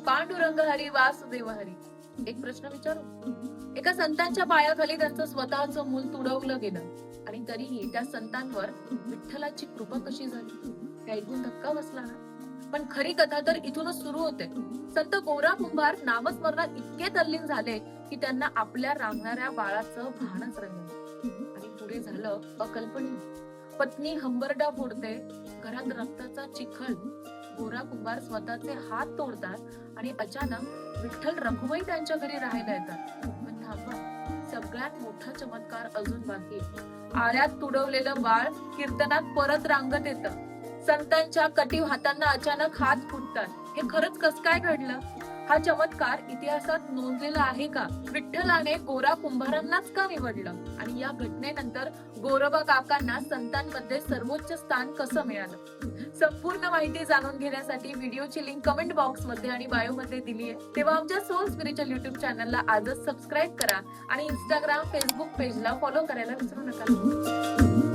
पांडुरंग हरी वासुदेव हरी. एक प्रश्न विचारू. एका संतांच्या पायाखाली त्यांचं स्वतःचं मूल तुडवलं गेलं आणि तरीही त्या संतांवर विठ्ठलाची कृपा कशी झाली हे ऐकून धक्का बसला ना. पण खरी कथा तर इथूनच सुरू होते. संत गोरा कुंभार नामस्मरणात इतके तल्लीन झाले की त्यांना आपल्या रांगणाऱ्या बाळाचं भानच राहिलं आणि पुढे झालं अकल्पनीय. पत्नी हंबरडा फोडते, घरात रक्ताचा चिखल. गोरा कुंभार स्वतःचे हात तोडतात आणि अचानक विठ्ठल रखुमाई त्यांच्या घरी राहायला येतात. पण थांबा, सगळ्यात मोठा चमत्कार अजून बाकी आहे. आळ्यात तुडवलेलं बाळ कीर्तनात परत रांगत येतं. संतांच्या कटीव हातांना अचानक हात फुटतात. हे खरंच कसं काय घडलं? हा चमत्कार इतिहासात नोंदलेला आहे का? विठ्ठलाने गोरा कुंभारांनाच का निवडलं? आणि या घटनेनंतर गोरोबा काकांना संतांमध्ये सर्वोच्च स्थान कसं मिळालं? संपूर्ण माहिती जाणून घेण्यासाठी व्हिडिओची लिंक कमेंट बॉक्स मध्ये आणि बायो मध्ये दिली आहे. तेव्हा आमच्या सोल स्पिरिच्युअल युट्यूब चॅनलला आजच सबस्क्राईब करा आणि इंस्टाग्राम, फेसबुक पेजला फॉलो करायला विसरू नका.